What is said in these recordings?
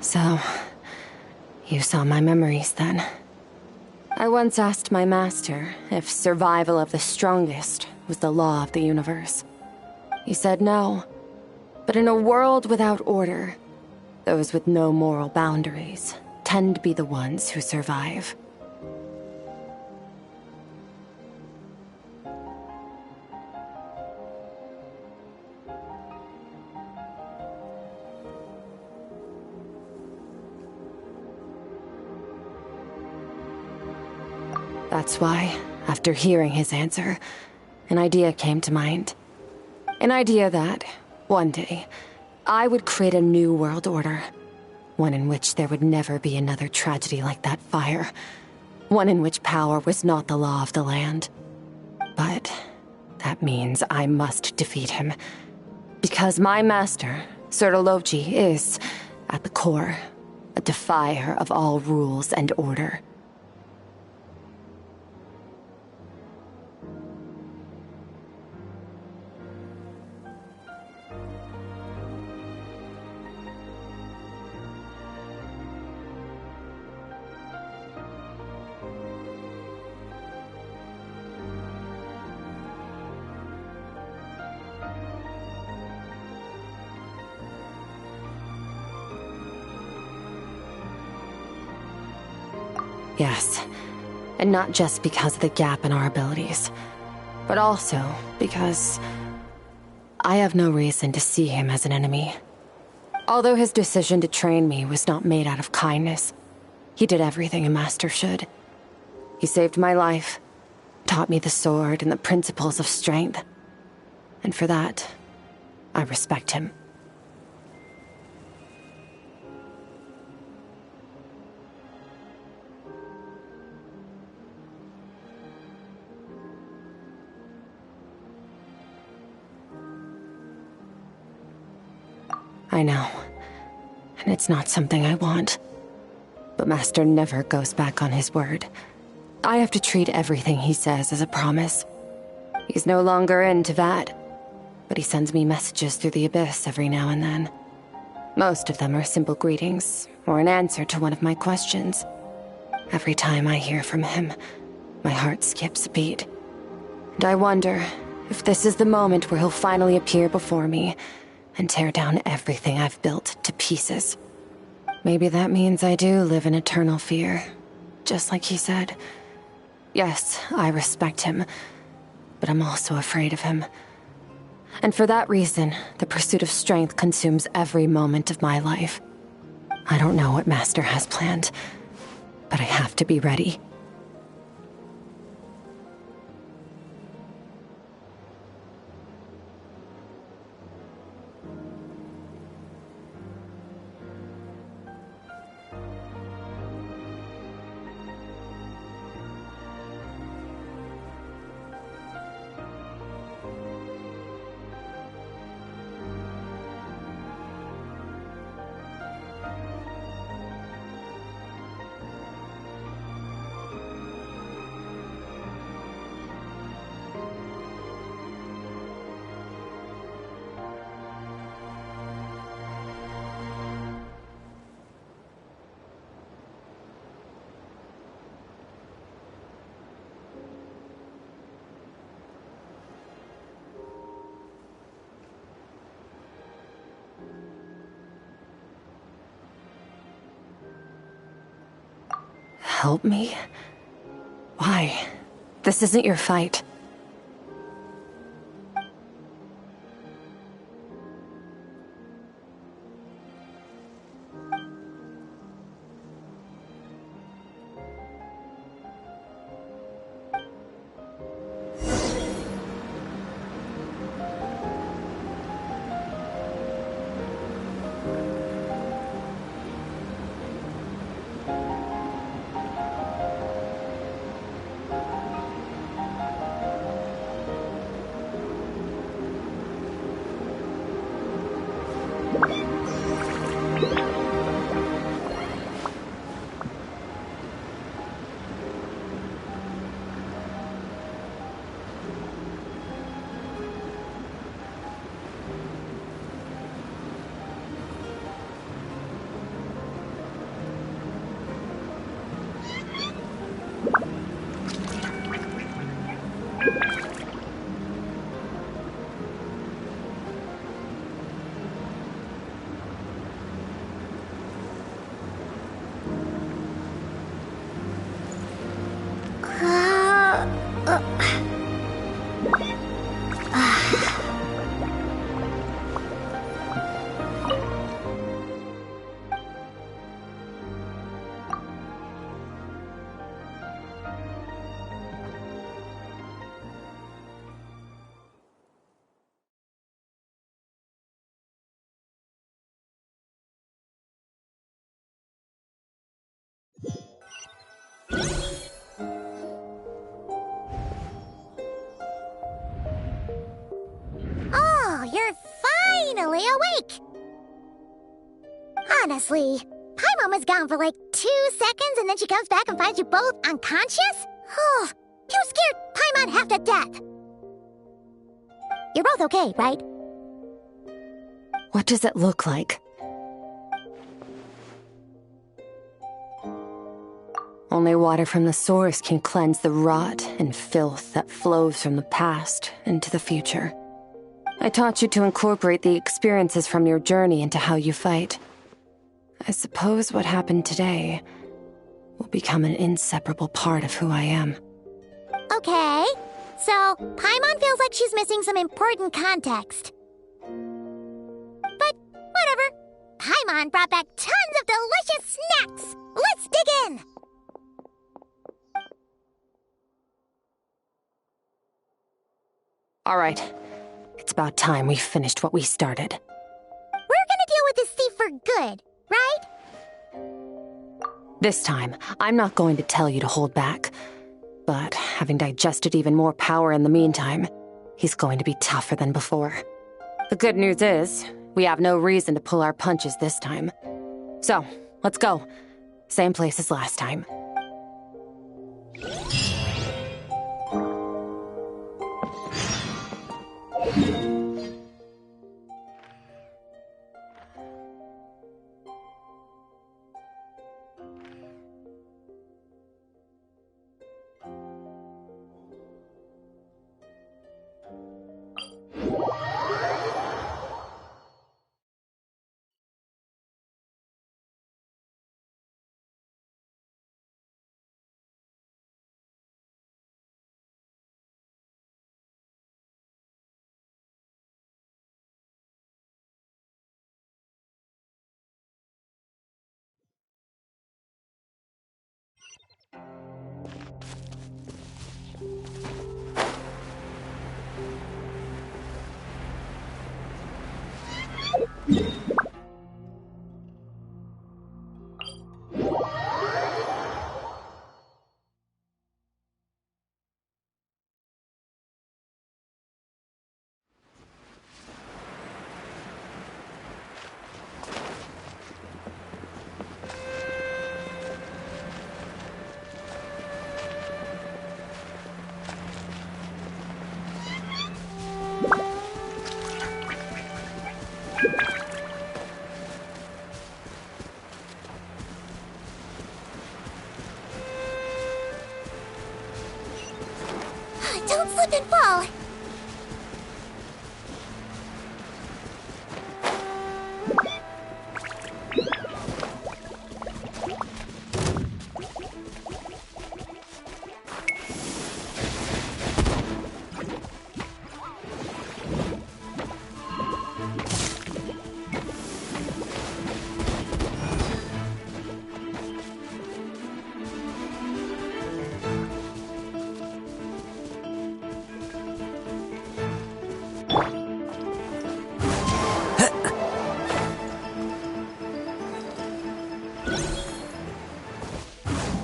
So, you saw my memories then. I once asked my master if survival of the strongest was the law of the universe. He said no. But in a world without order, those with no moral boundaries tend to be the ones who survive. That's why, after hearing his answer, an idea came to mind. An idea that, one day, I would create a new world order. One in which there would never be another tragedy like that fire. One in which power was not the law of the land. But that means I must defeat him. Because my master, Sirologi, is, at the core, a defier of all rules and order. Yes, and not just because of the gap in our abilities, but also because I have no reason to see him as an enemy. Although his decision to train me was not made out of kindness, he did everything a master should. He saved my life, taught me the sword and the principles of strength, and for that, I respect him. I know, and it's not something I want. But Master never goes back on his word. I have to treat everything he says as a promise. He's no longer into that, but he sends me messages through the abyss every now and then. Most of them are simple greetings, or an answer to one of my questions. Every time I hear from him, my heart skips a beat. And I wonder if this is the moment where he'll finally appear before me and tear down everything I've built to pieces. Maybe that means I do live in eternal fear, just like he said. Yes, I respect him, but I'm also afraid of him. And for that reason, the pursuit of strength consumes every moment of my life. I don't know what Master has planned, but I have to be ready. Help me? Why? This isn't your fight. finally awake! Honestly, Paimon was gone for like 2 seconds and then she comes back and finds you both unconscious? Oh, you scared Paimon half to death! You're both okay, right? What does it look like? Only water from the source can cleanse the rot and filth that flows from the past into the future. I taught you to incorporate the experiences from your journey into how you fight. I suppose what happened today will become an inseparable part of who I am. Okay, so Paimon feels like she's missing some important context. But whatever. Paimon brought back tons of delicious snacks! Let's dig in! All right. It's about time we finished what we started. We're gonna deal with this thief for good, right? This time, I'm not going to tell you to hold back. But having digested even more power in the meantime, he's going to be tougher than before. The good news is, we have no reason to pull our punches this time. So, let's go. Same place as last time. Don't slip and fall!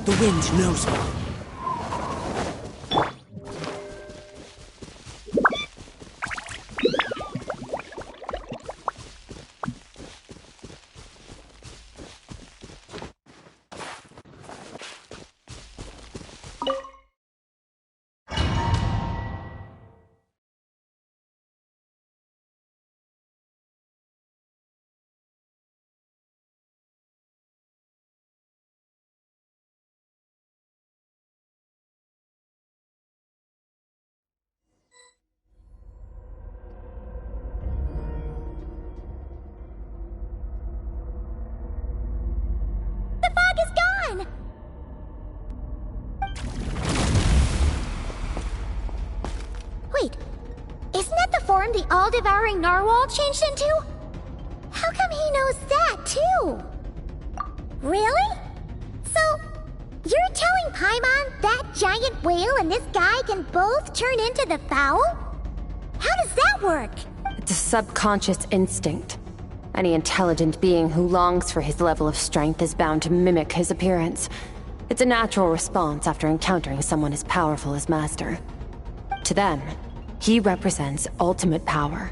The wind knows me. Wait, isn't that the form the all-devouring narwhal changed into? How come he knows that, too? Really? So, you're telling Paimon that giant whale and this guy can both turn into the fowl? How does that work? It's a subconscious instinct. Any intelligent being who longs for his level of strength is bound to mimic his appearance. It's a natural response after encountering someone as powerful as Master. To them, he represents ultimate power.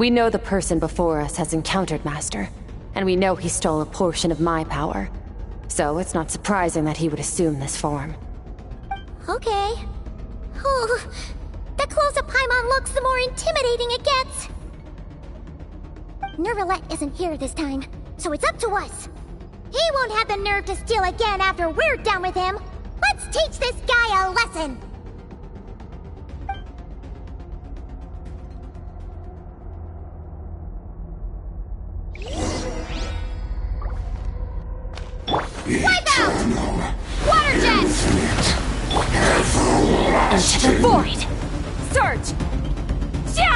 We know the person before us has encountered Master, and we know he stole a portion of my power. So it's not surprising that he would assume this form. Okay. Oh, the closer Paimon looks, the more intimidating it gets. Nervalette isn't here this time, so it's up to us. He won't have the nerve to steal again after we're done with him. Let's teach this guy a lesson. Wipeout! Water jet! Into the void! Surge! Ja!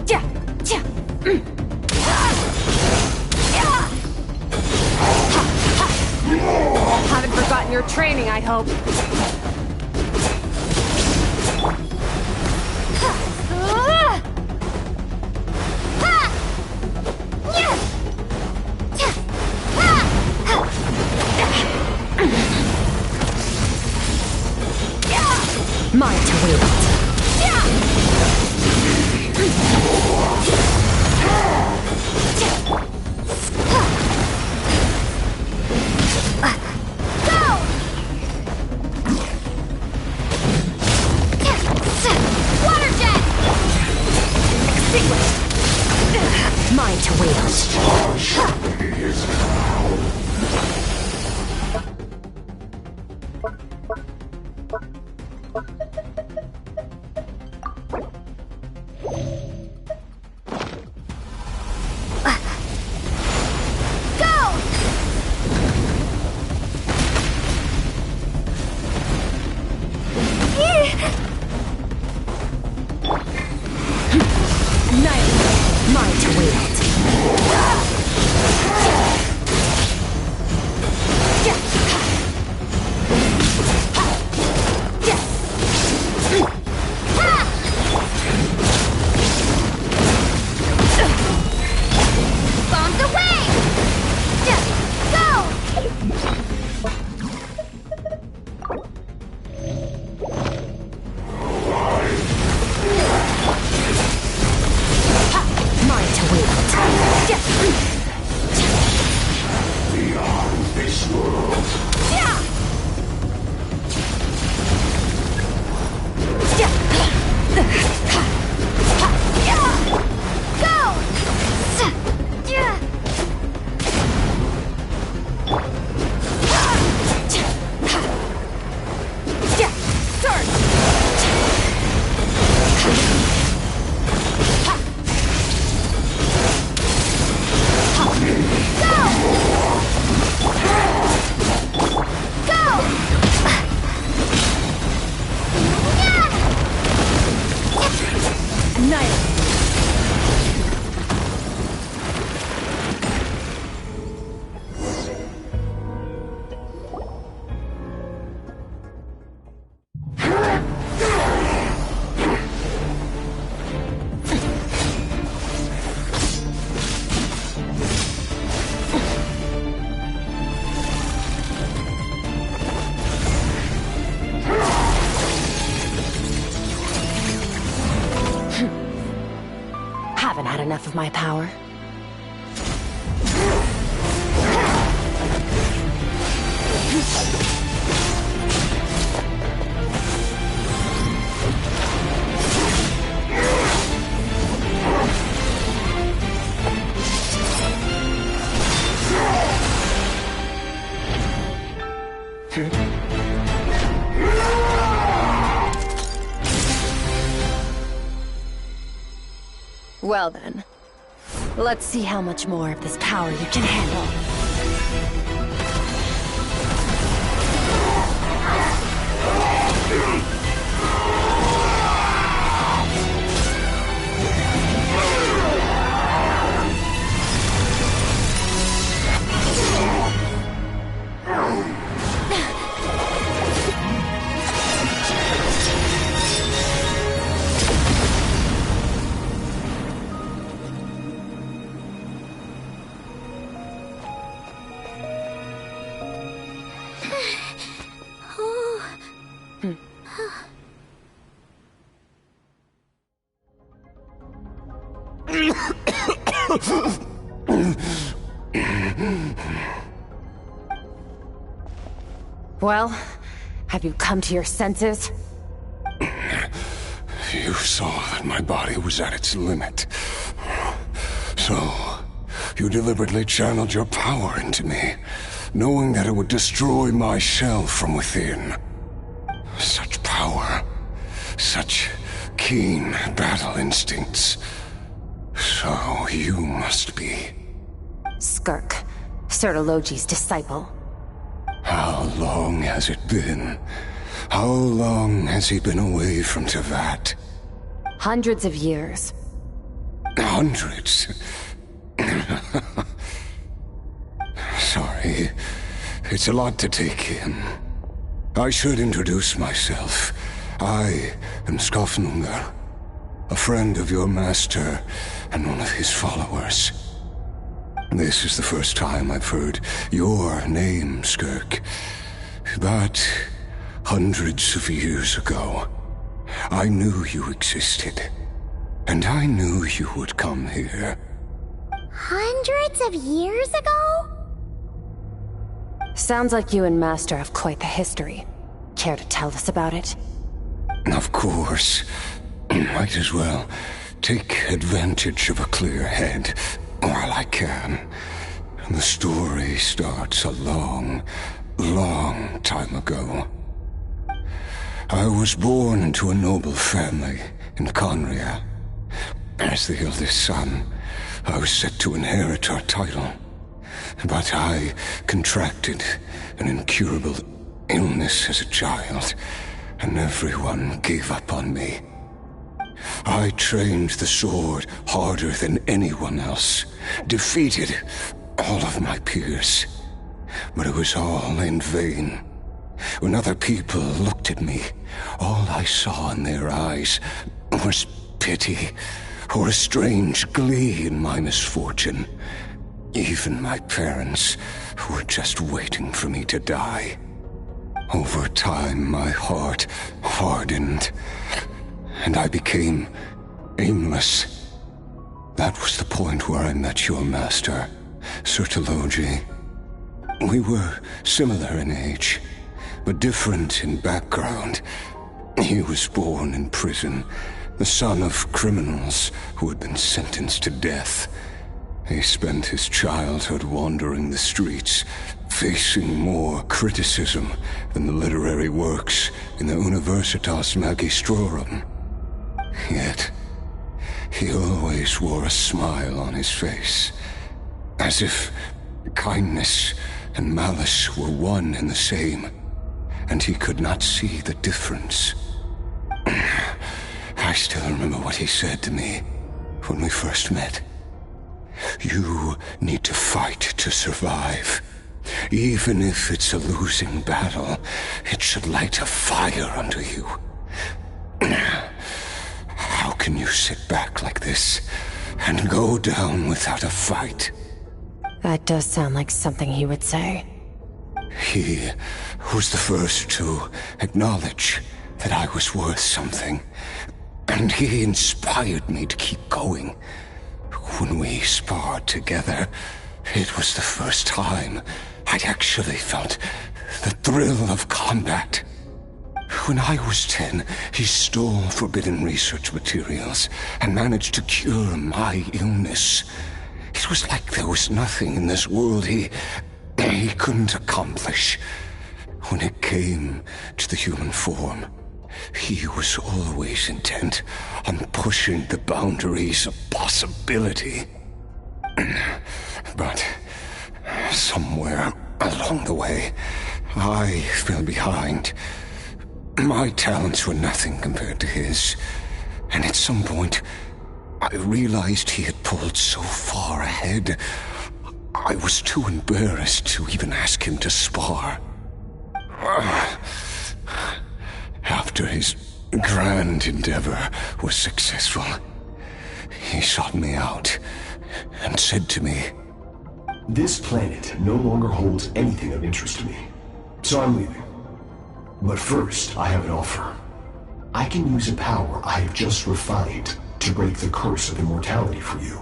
Ja! Ja! Haven't forgotten your training, I hope. Mine to wield. Water jet! Extinguished! Mine to wield. Mine to wield. Bombs away! Go! Mine to wield. Beyond this world. Haven't had enough of my power. Well then, let's see how much more of this power you can handle. Well, have you come to your senses? You saw that my body was at its limit. So, you deliberately channeled your power into me, knowing that it would destroy my shell from within. Such power, such keen battle instincts. So you must be... Skirk, Sertologi's disciple. How long has it been? How long has he been away from Deviant? Hundreds of years. Hundreds? Sorry, it's a lot to take in. I should introduce myself. I am Skirk, a friend of your master and one of his followers. This is the first time I've heard your name, Skirk. But hundreds of years ago, I knew you existed. And I knew you would come here. Hundreds of years ago? Sounds like you and Master have quite the history. Care to tell us about it? Of course. Might as well take advantage of a clear head while I can. The story starts a long, long time ago. I was born into a noble family in Conria. As the eldest son, I was set to inherit our title. But I contracted an incurable illness as a child, and everyone gave up on me. I trained the sword harder than anyone else, defeated all of my peers. But it was all in vain. When other people looked at me, all I saw in their eyes was pity, or a strange glee in my misfortune. Even my parents were just waiting for me to die. Over time, my heart hardened, and I became aimless. That was the point where I met your master, Sertologi. We were similar in age, but different in background. He was born in prison, the son of criminals who had been sentenced to death. He spent his childhood wandering the streets, facing more criticism than the literary works in the Universitas Magistrorum. Yet, he always wore a smile on his face, as if kindness and malice were one and the same, and he could not see the difference. I still remember what he said to me when we first met. You need to fight to survive. Even if it's a losing battle, it should light a fire under you. How can you sit back like this and go down without a fight? That does sound like something he would say. He was the first to acknowledge that I was worth something, and he inspired me to keep going. When we sparred together, it was the first time I'd actually felt the thrill of combat. When I was 10, he stole forbidden research materials and managed to cure my illness. It was like there was nothing in this world he couldn't accomplish. When it came to the human form, he was always intent on pushing the boundaries of possibility. But somewhere along the way, I fell behind. My talents were nothing compared to his, and at some point, I realized he had pulled so far ahead, I was too embarrassed to even ask him to spar. After his grand endeavor was successful, he sought me out and said to me, "This planet no longer holds anything of interest to me, so I'm leaving. But first, I have an offer. I can use a power I have just refined to break the curse of immortality for you.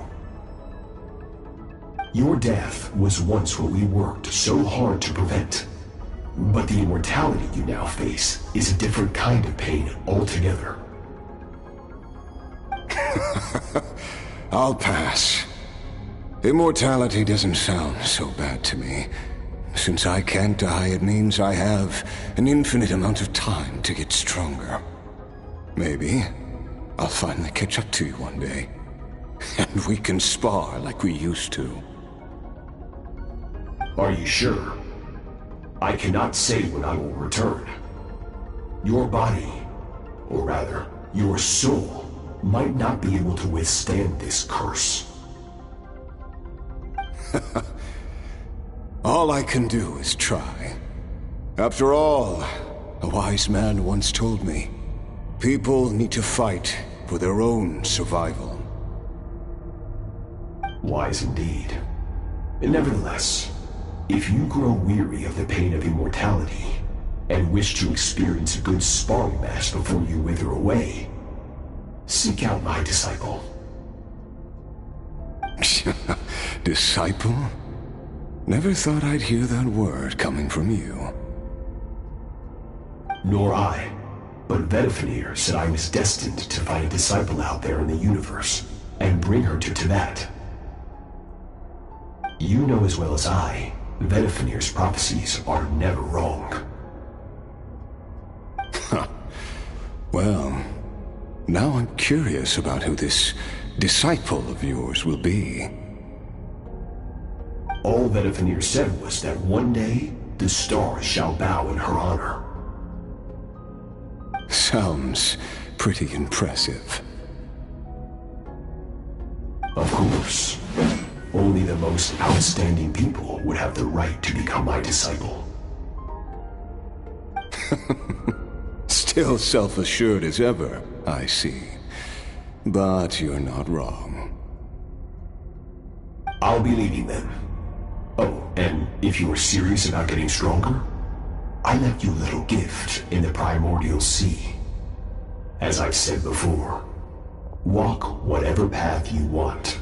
Your death was once what we worked so hard to prevent. But the immortality you now face is a different kind of pain altogether. I'll pass. Immortality doesn't sound so bad to me. Since I can't die, it means I have an infinite amount of time to get stronger. Maybe I'll finally catch up to you one day, and we can spar like we used to. Are you sure? I cannot say when I will return. Your body, or rather, your soul, might not be able to withstand this curse. All I can do is try. After all, a wise man once told me, people need to fight for their own survival. Wise indeed. Nevertheless, if you grow weary of the pain of immortality, and wish to experience a good sparring match before you wither away, seek out my disciple. Disciple? Never thought I'd hear that word coming from you. Nor I. But Vedifenir said I was destined to find a disciple out there in the universe, and bring her to Tibet. You know as well as I, Vedifenir's prophecies are never wrong. Well, now I'm curious about who this disciple of yours will be. All Vedifenir said was that one day, the stars shall bow in her honor. Sounds pretty impressive. Of course. Only the most outstanding people would have the right to become my disciple. Still self-assured as ever, I see. But you're not wrong. I'll be leaving then. Oh, and if you are serious about getting stronger, I left you a little gift in the primordial sea. As I've said before, walk whatever path you want.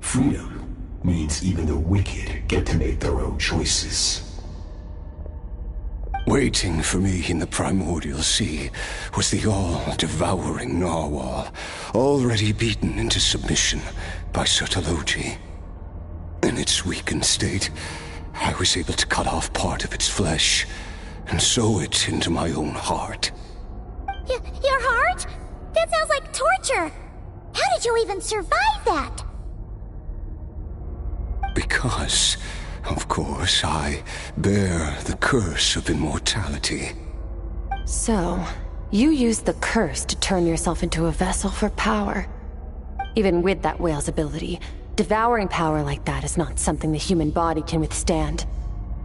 Freedom means even the wicked get to make their own choices. Waiting for me in the primordial sea was the all-devouring narwhal, already beaten into submission by Sertologi. In its weakened state, I was able to cut off part of its flesh and sew it into my own heart. Your heart? That sounds like torture! How did you even survive that? Because, of course, I bear the curse of immortality. So, you used the curse to turn yourself into a vessel for power. Even with that whale's ability, devouring power like that is not something the human body can withstand.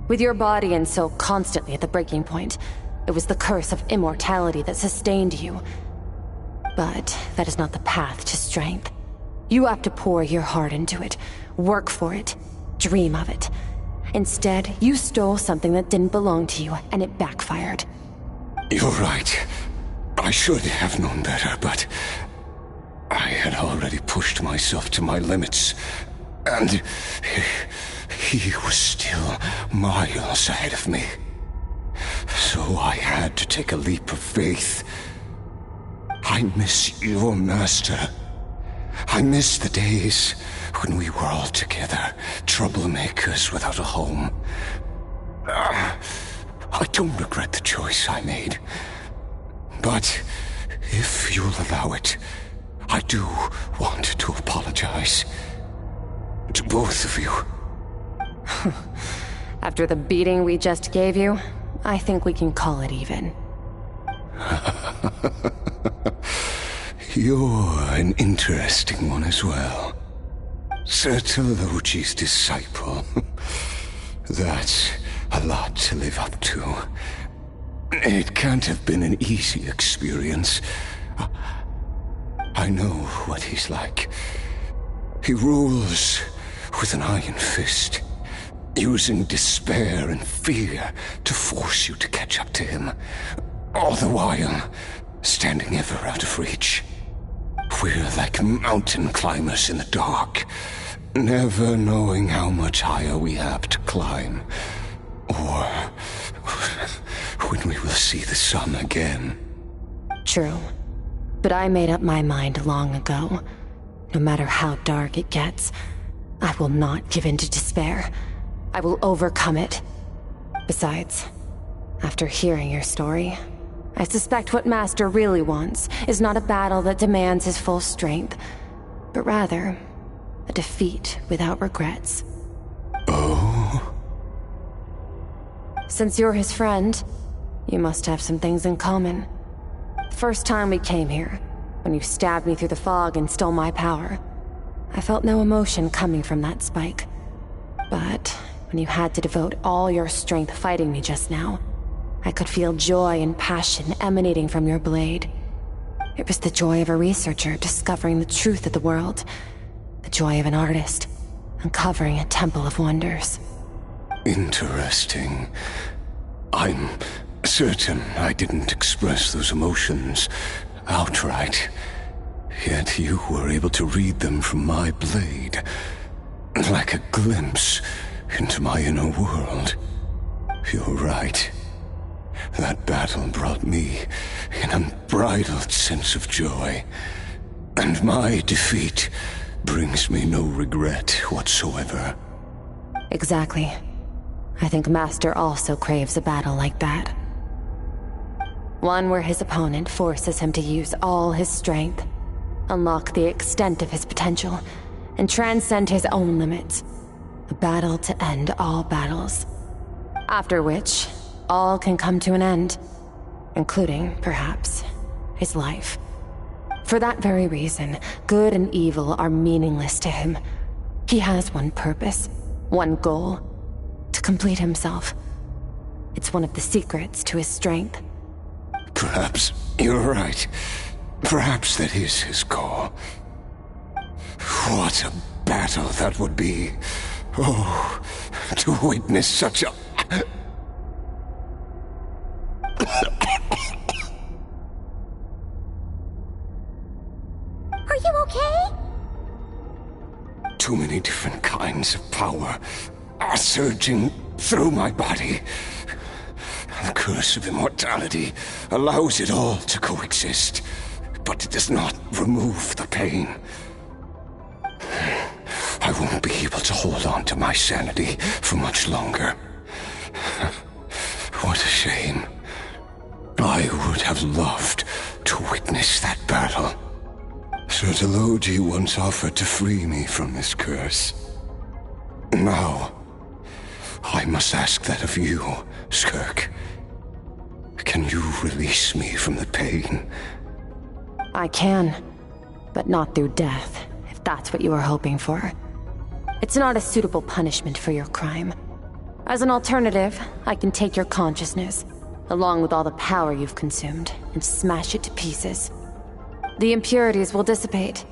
With your body and soul constantly at the breaking point, it was the curse of immortality that sustained you. But that is not the path to strength. You have to pour your heart into it, work for it, dream of it. Instead, you stole something that didn't belong to you, and it backfired. You're right. I should have known better, but I had already pushed myself to my limits, and he was still miles ahead of me. So I had to take a leap of faith. I miss your master. I miss the days when we were all together, troublemakers without a home. I don't regret the choice I made. But if you'll allow it, I do want to apologize. To both of you. After the beating we just gave you, I think we can call it even. You're an interesting one as well. Sertologi's disciple. That's a lot to live up to. It can't have been an easy experience. I know what he's like. He rules with an iron fist, using despair and fear to force you to catch up to him, all the while standing ever out of reach. We're like mountain climbers in the dark, never knowing how much higher we have to climb, or when we will see the sun again. True. But I made up my mind long ago. No matter how dark it gets, I will not give in to despair. I will overcome it. Besides, after hearing your story, I suspect what Master really wants is not a battle that demands his full strength, but rather a defeat without regrets. Oh? Since you're his friend, you must have some things in common. First time we came here, when you stabbed me through the fog and stole my power, I felt no emotion coming from that spike. But when you had to devote all your strength fighting me just now, I could feel joy and passion emanating from your blade. It was the joy of a researcher discovering the truth of the world, the joy of an artist uncovering a temple of wonders. Interesting. I'm certain I didn't express those emotions outright, yet you were able to read them from my blade, like a glimpse into my inner world. You're right. That battle brought me an unbridled sense of joy, and my defeat brings me no regret whatsoever. Exactly. I think Master also craves a battle like that. One where his opponent forces him to use all his strength, unlock the extent of his potential, and transcend his own limits. A battle to end all battles. After which, all can come to an end, including, perhaps, his life. For that very reason, good and evil are meaningless to him. He has one purpose, one goal: to complete himself. It's one of the secrets to his strength. Perhaps you're right. Perhaps that is his goal. What a battle that would be. Oh, to witness such a... Are you okay? Too many different kinds of power are surging through my body. The curse of immortality allows it all to coexist, but it does not remove the pain. I won't be able to hold on to my sanity for much longer. What a shame. I would have loved to witness that battle. Sertologi once offered to free me from this curse. Now, I must ask that of you, Skirk. Can you release me from the pain? I can, but not through death, if that's what you were hoping for. It's not a suitable punishment for your crime. As an alternative, I can take your consciousness, along with all the power you've consumed, and smash it to pieces. The impurities will dissipate,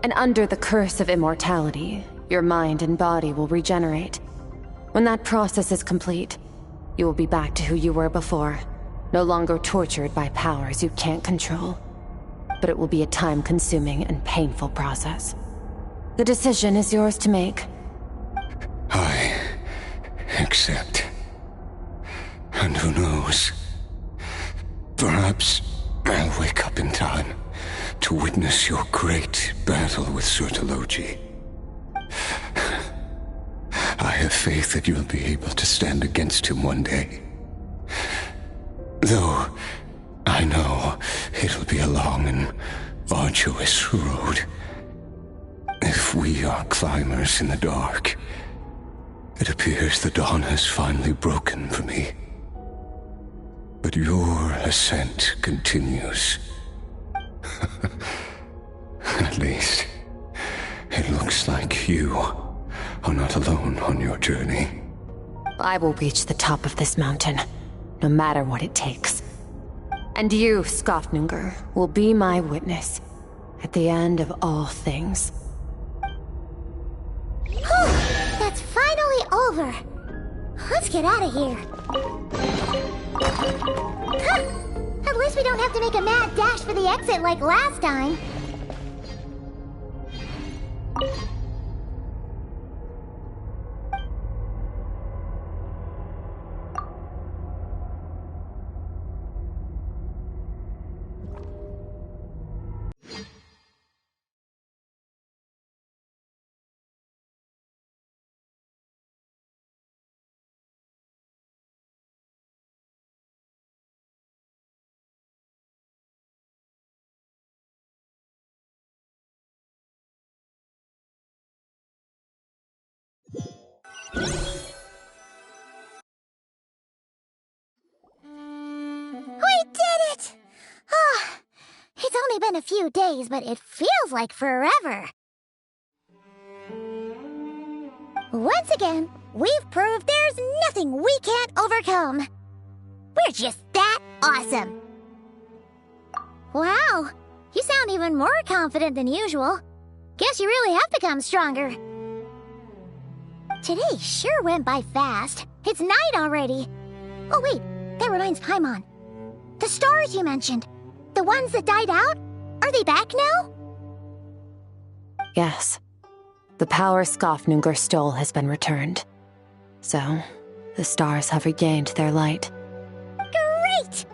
and under the curse of immortality, your mind and body will regenerate. When that process is complete, you will be back to who you were before, no longer tortured by powers you can't control. But it will be a time-consuming and painful process. The decision is yours to make. I accept. And who knows? Perhaps I'll wake up in time to witness your great battle with Sertologi. I have faith that you'll be able to stand against him one day. Though I know it'll be a long and arduous road. If we are climbers in the dark, it appears the dawn has finally broken for me. But your ascent continues. At least, it looks like you are not alone on your journey. I will reach the top of this mountain, no matter what it takes. And you, Skofnunger, will be my witness at the end of all things. Whew, that's finally over. Let's get out of here. Huh, at least we don't have to make a mad dash for the exit like last time. It's only been a few days, but it feels like forever. Once again, we've proved there's nothing we can't overcome. We're just that awesome. Wow, you sound even more confident than usual. Guess you really have become stronger. Today sure went by fast. It's night already. Oh wait, that reminds Paimon. The stars you mentioned, the ones that died out, are they back now? Yes. The power Skafnungur stole has been returned. So, the stars have regained their light. Great!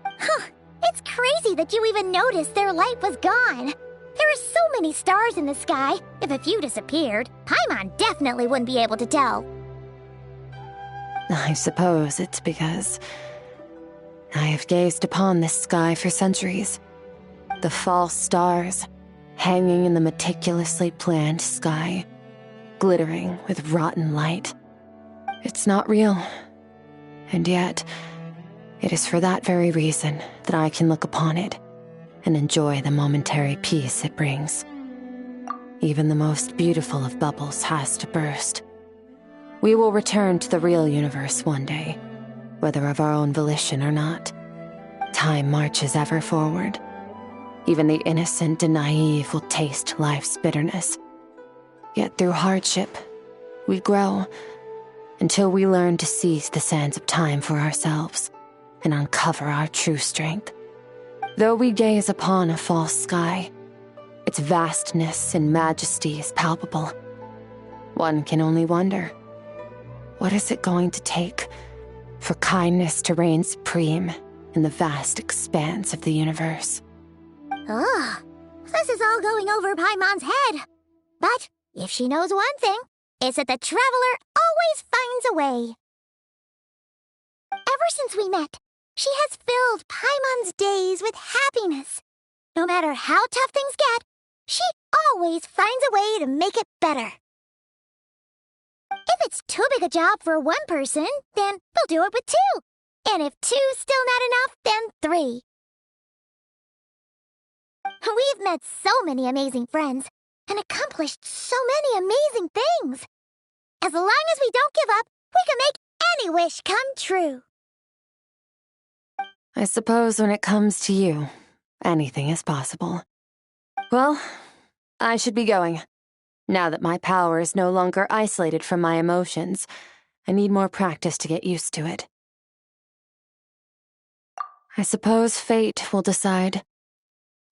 Huh, it's crazy that you even noticed their light was gone. There are so many stars in the sky. If a few disappeared, Paimon definitely wouldn't be able to tell. I suppose it's because I have gazed upon this sky for centuries. The false stars, hanging in the meticulously planned sky, glittering with rotten light. It's not real. And yet, it is for that very reason that I can look upon it and enjoy the momentary peace it brings. Even the most beautiful of bubbles has to burst. We will return to the real universe one day, whether of our own volition or not. Time marches ever forward. Even the innocent and naive will taste life's bitterness. Yet through hardship, we grow until we learn to seize the sands of time for ourselves and uncover our true strength. Though we gaze upon a false sky, its vastness and majesty is palpable. One can only wonder, what is it going to take for kindness to reign supreme in the vast expanse of the universe? Ugh, this is all going over Paimon's head. But if she knows one thing, it's that the traveler always finds a way. Ever since we met, she has filled Paimon's days with happiness. No matter how tough things get, she always finds a way to make it better. If it's too big a job for one person, then we'll do it with two. And if two's still not enough, then three. We've met so many amazing friends and accomplished so many amazing things. As long as we don't give up, we can make any wish come true. I suppose when it comes to you, anything is possible. Well, I should be going. Now that my power is no longer isolated from my emotions, I need more practice to get used to it. I suppose fate will decide.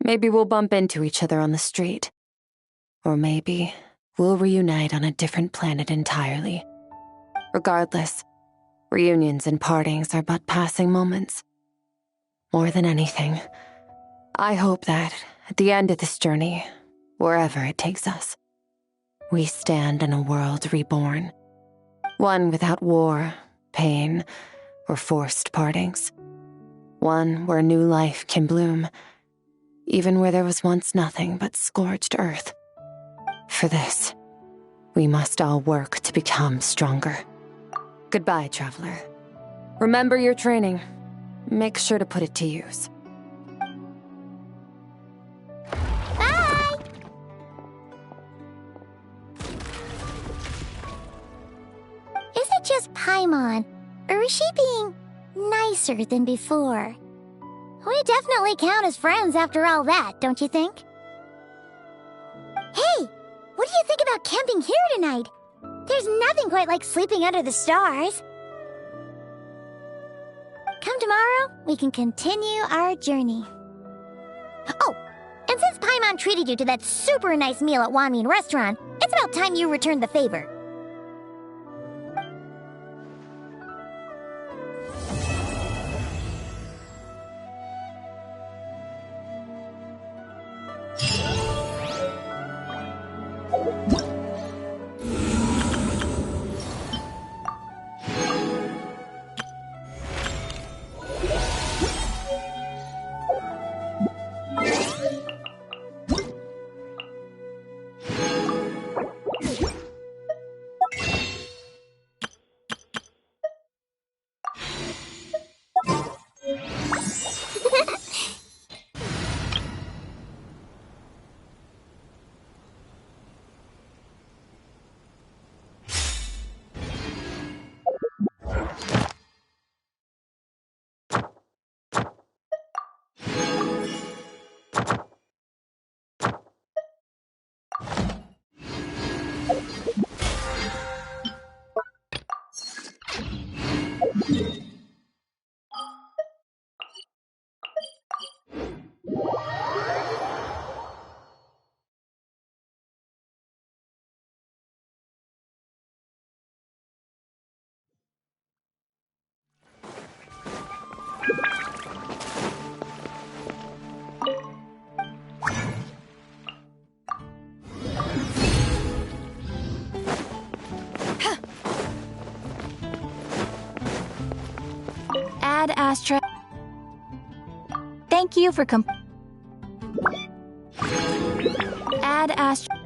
Maybe we'll bump into each other on the street. Or maybe we'll reunite on a different planet entirely. Regardless, reunions and partings are but passing moments. More than anything, I hope that, at the end of this journey, wherever it takes us, we stand in a world reborn. One without war, pain, or forced partings. One where new life can bloom, even where there was once nothing but scorched earth. For this, we must all work to become stronger. Goodbye, traveler. Remember your training. Make sure to put it to use. Bye! Is it just Paimon, or is she being nicer than before? We definitely count as friends after all that, don't you think? Hey, what do you think about camping here tonight? There's nothing quite like sleeping under the stars. Come tomorrow, we can continue our journey. Oh, and since Paimon treated you to that super nice meal at Wanmin Restaurant, it's about time you returned the favor. Add Astra. Thank you for Add Astra.